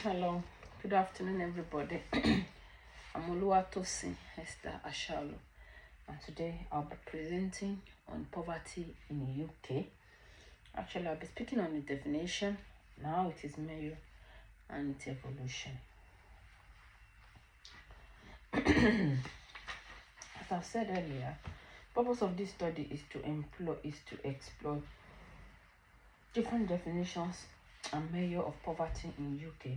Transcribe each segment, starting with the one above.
Hello, good afternoon, everybody. I'm Oluwatosin Esther Ashalo, and today I'll be presenting on poverty in the UK. Actually, I'll be speaking on the definition, now it is measure, and its evolution. As I've said earlier, purpose of this study is to explore different definitions and measure of poverty in UK,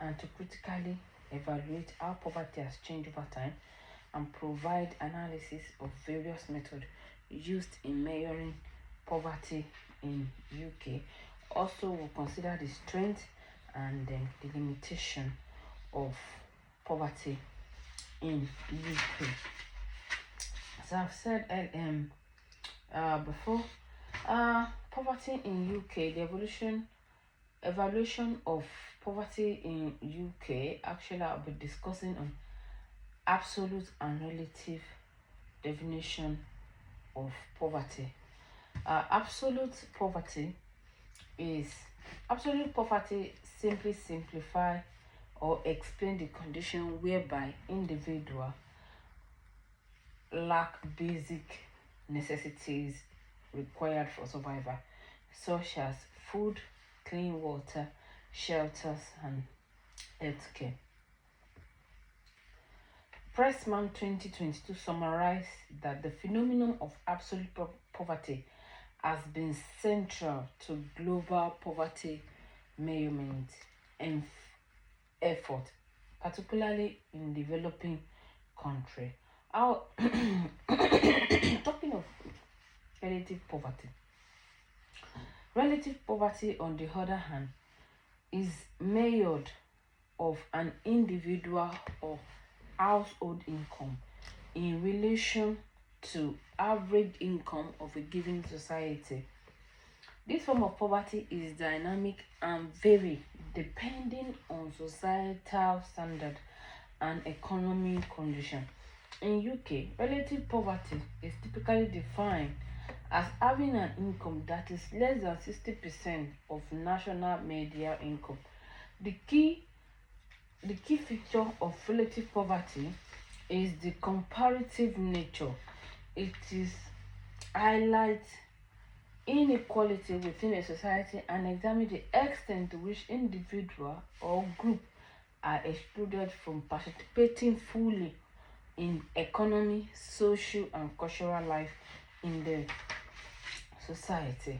and to critically evaluate how poverty has changed over time and provide analysis of various methods used in measuring poverty in UK. Also, we'll consider the strength and the limitation of poverty in UK. As I've said before, poverty in UK, the evaluation of poverty in UK, actually I'll be discussing on absolute and relative definition of poverty. Absolute poverty simply simplify or explain the condition whereby individual lack basic necessities required for survival, such as food, clean water, shelters, and healthcare. Pressman 2022 summarized that the phenomenon of absolute poverty has been central to global poverty measurement and effort, particularly in developing countries. Talking of relative poverty. Relative poverty, on the other hand, is measured of an individual or household income in relation to average income of a given society. This form of poverty is dynamic and vary depending on societal standard and economic condition. In UK, relative poverty is typically defined as having an income that is less than 60% of national median income. The key feature of relative poverty is the comparative nature. It is highlights inequality within a society and examine the extent to which individual or group are excluded from participating fully in economy, social, and cultural life in the society.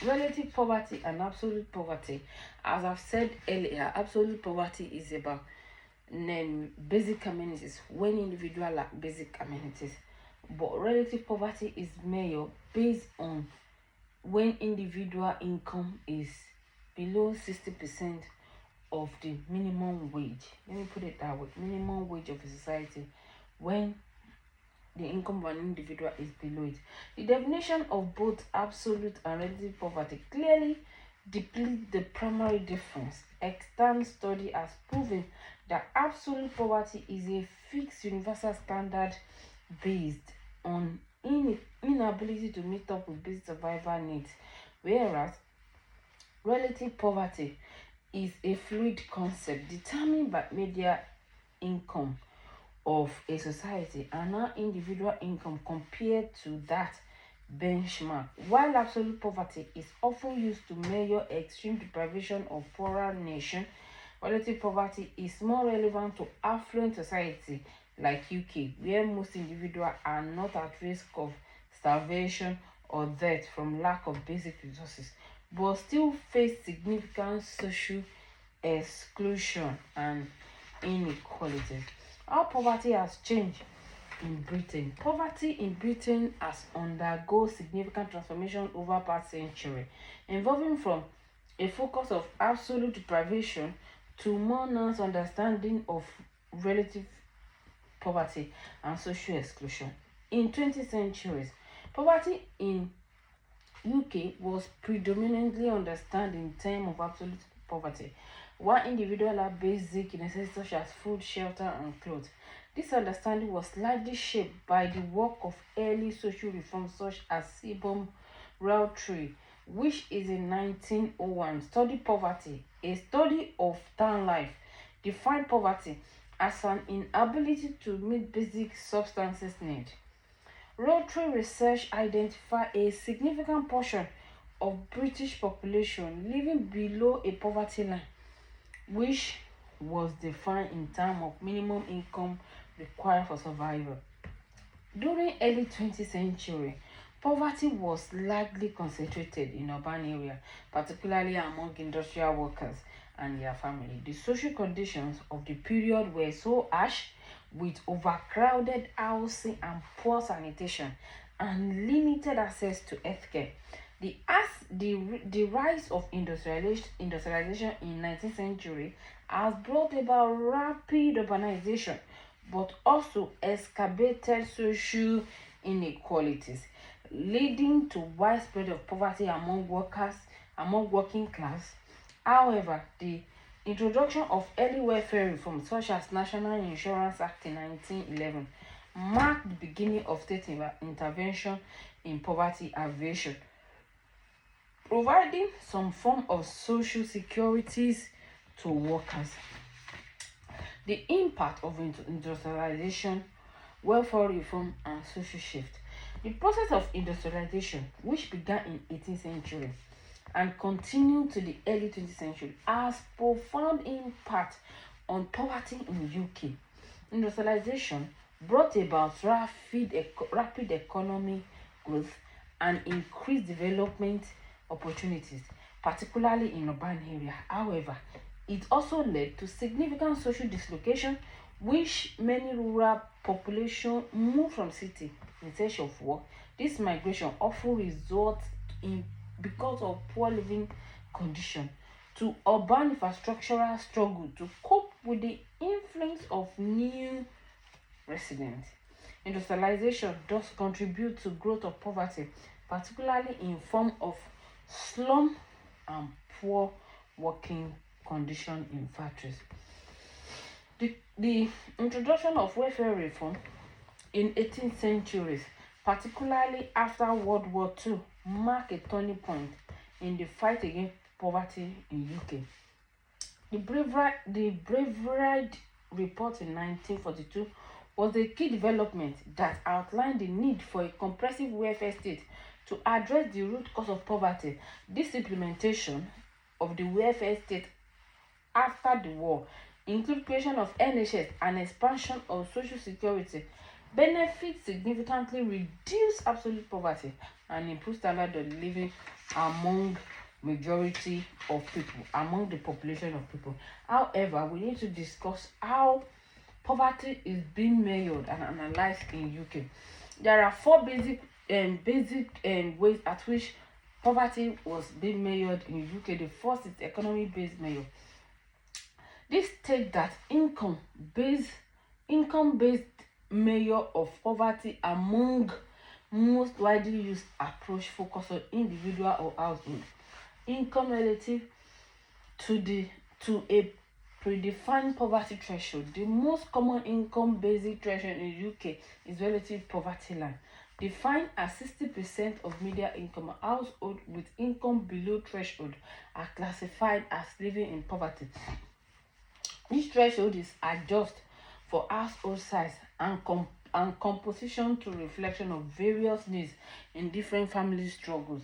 Relative poverty and absolute poverty. As I've said earlier, absolute poverty is about basic amenities, when individual lack basic amenities. But relative poverty is measured based on when individual income is below 60% of the minimum wage. Let me put it that way: minimum wage of a society, when the income of an individual is below it. The definition of both absolute and relative poverty clearly depicts the primary difference. Extant study has proven that absolute poverty is a fixed universal standard based on inability to meet up with basic survival needs, whereas relative poverty is a fluid concept determined by median income of a society and how individual income compared to that benchmark. While absolute poverty is often used to measure extreme deprivation of poorer nation, relative poverty is more relevant to affluent society like UK, where most individuals are not at risk of starvation or death from lack of basic resources, but still face significant social exclusion and inequalities. How poverty has changed in Britain. Poverty in Britain has undergone significant transformation over past century, involving from a focus of absolute deprivation to more nuanced understanding of relative poverty and social exclusion. In 20th centuries, poverty in UK was predominantly understood in terms of absolute poverty, while individuals have basic necessities such as food, shelter, and clothes. This understanding was largely shaped by the work of early social reforms such as Sebum, Roundtree, which is in 1901, studied poverty, a study of town life, defined poverty as an inability to meet basic substances needs. Rotary research identified a significant portion of British population living below a poverty line, which was defined in terms of minimum income required for survival. During early 20th century, poverty was largely concentrated in urban areas, particularly among industrial workers and their family. The social conditions of the period were so harsh, with overcrowded housing and poor sanitation and limited access to healthcare. The rise of industrialization in 19th century has brought about rapid urbanization, but also exacerbated social inequalities, leading to widespread of poverty among working class. However, the introduction of early welfare reforms such as National Insurance Act in 1911 marked the beginning of state intervention in poverty alleviation, providing some form of social securities to workers. The impact of industrialization, welfare reform, and social shift. The process of industrialization, which began in 18th century and continued to the early 20th century, has profound impact on poverty in UK. Industrialization brought about rapid economic growth and increased development opportunities, particularly in urban areas. However, it also led to significant social dislocation, which many rural population moved from city in search of work. This migration often results in, because of poor living conditions, to urban infrastructural struggle to cope with the influx of new residents. Industrialization does contribute to growth of poverty, particularly in form of slum and poor working condition in factories. The introduction of welfare reform in 18th centuries, particularly after World War II, marked a turning point in the fight against poverty in UK. The Bravery Report in 1942 was a key development that outlined the need for a comprehensive welfare state to address the root cause of poverty. This implementation of the welfare state after the war include creation of NHS and expansion of social security. Benefits significantly reduce absolute poverty and improve standard of living among majority of people, among the population of people. However, we need to discuss how poverty is being measured and analyzed in UK. There are four basic ways at which poverty was being measured in UK. The first is economy-based measure. This states that income-based measure of poverty among most widely used approach focus on individual or household income relative to a predefined poverty threshold. The most common income basic threshold in UK is relative poverty line, defined as 60% of median income. Households with income below threshold are classified as living in poverty. This threshold is adjusted for household size and composition to reflection of various needs in different family struggles.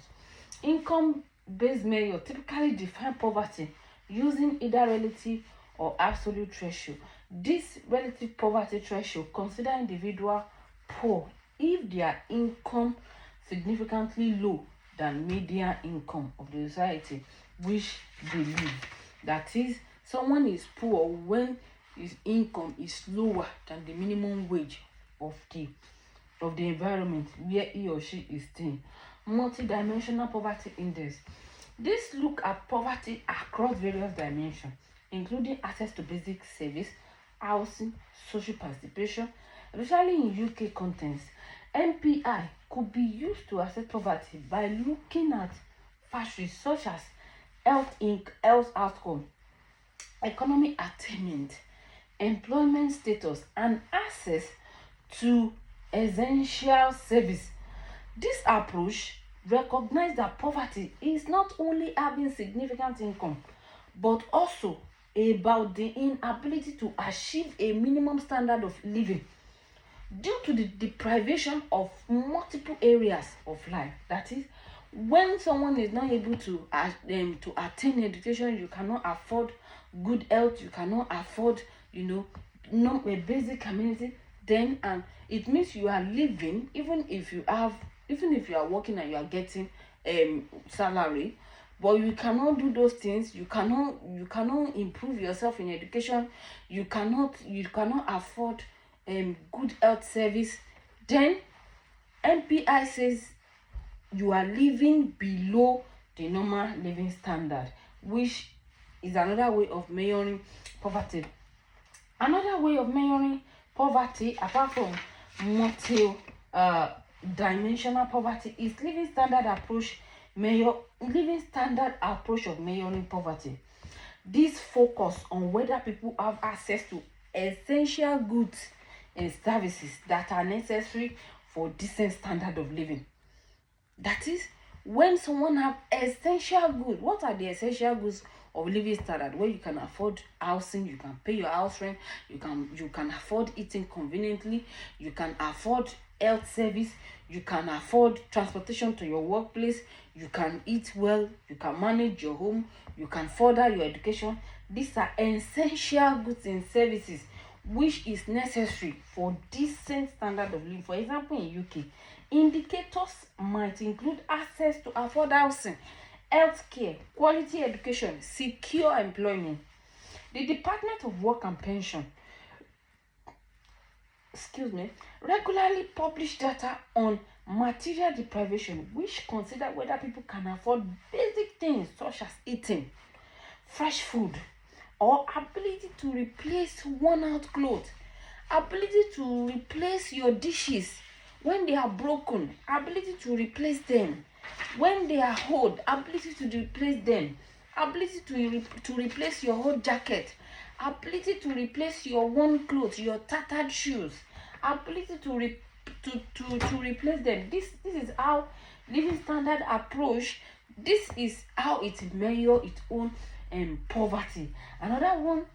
Income-based measure typically define poverty using either relative or absolute threshold. This relative poverty threshold consider individual poor if their income significantly low than median income of the society which they live. That is, someone is poor when his income is lower than the minimum wage of the environment where he or she is staying. Multidimensional poverty index. This look at poverty across various dimensions, including access to basic service, housing, social participation. Especially in UK contexts, MPI could be used to assess poverty by looking at factors such as health outcome, economic attainment, employment status, and access to essential service. This approach recognize that poverty is not only having significant income, but also about the inability to achieve a minimum standard of living due to the deprivation of multiple areas of life. That is, when someone is not able to attain education, you cannot afford good health, you cannot afford, not a basic amenity, then it means you are living, even if you are working and you are getting salary, but you cannot do those things. You cannot improve yourself in education. You cannot afford good health service. Then MPI says you are living below the normal living standard, which is another way of measuring poverty. Another way of measuring poverty, apart from multi-dimensional poverty, is living standard approach of measuring poverty. This focus on whether people have access to essential goods and services that are necessary for decent standard of living. That is, when someone have essential goods, what are the essential goods of living standard? Where you can afford housing, you can pay your house rent, you can afford eating conveniently, you can afford health service, you can afford transportation to your workplace, you can eat well, you can manage your home, you can further your education. These are essential goods and services which is necessary for decent standard of living. For example, in UK, indicators might include access to affordable housing, healthcare, quality education, secure employment. The Department of Work and Pension regularly publish data on material deprivation, which consider whether people can afford basic things such as eating, fresh food, or ability to replace worn out clothes, ability to replace your dishes when they are broken, ability to replace them when they are old, ability to replace them, ability to replace your old jacket, ability to replace your worn clothes, your tattered shoes, ability to replace them. This is how living standard approach. This is how it measure its own poverty. Another one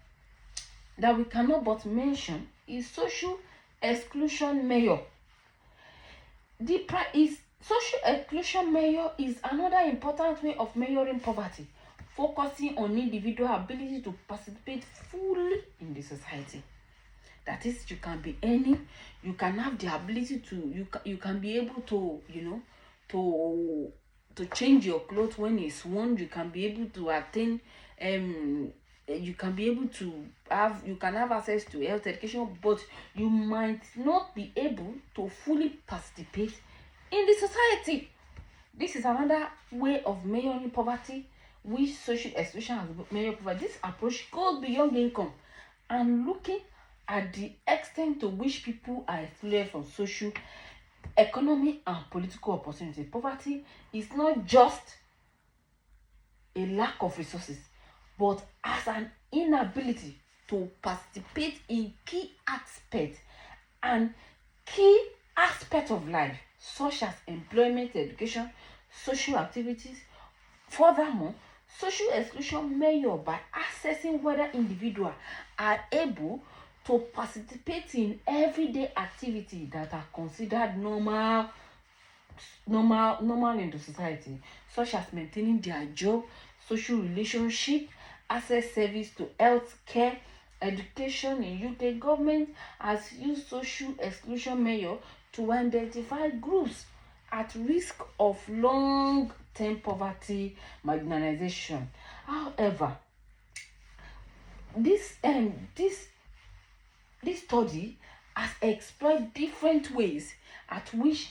that we cannot but mention is social exclusion measure. Social exclusion measure is another important way of measuring poverty, focusing on individual ability to participate fully in the society. That is, you can be earning, you can have the ability to, you can be able to, to change your clothes when it's worn. You can be able to attain, you can be able to have access to health education, but you might not be able to fully participate in the society. This is another way of measuring poverty, which social exclusion has measured poverty. This approach goes beyond income and looking at the extent to which people are excluded from social, economic, and political opportunity. Poverty is not just a lack of resources, but as an inability to participate in key aspects of life, such as employment, education, social activities. Furthermore, social exclusion measured by assessing whether individuals are able to participate in everyday activities that are considered normal in the society, such as maintaining their job, social relationship, access service to health care, education. In UK, government has used social exclusion measure to identify groups at risk of long-term poverty, marginalization. However, this study has explored different ways at which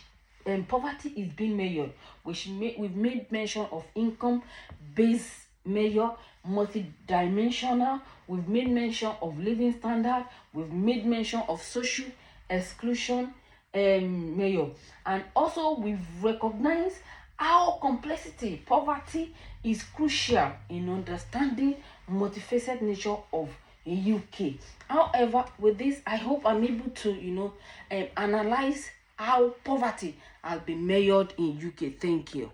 poverty is being measured. We've made mention of income-based measure, multidimensional. We've made mention of living standard. We've made mention of social exclusion measure, and also we've recognized how complexity poverty is crucial in understanding multifaceted nature of UK. However, with this, I hope I'm able to analyze how poverty I'll be mayored in UK. Thank you.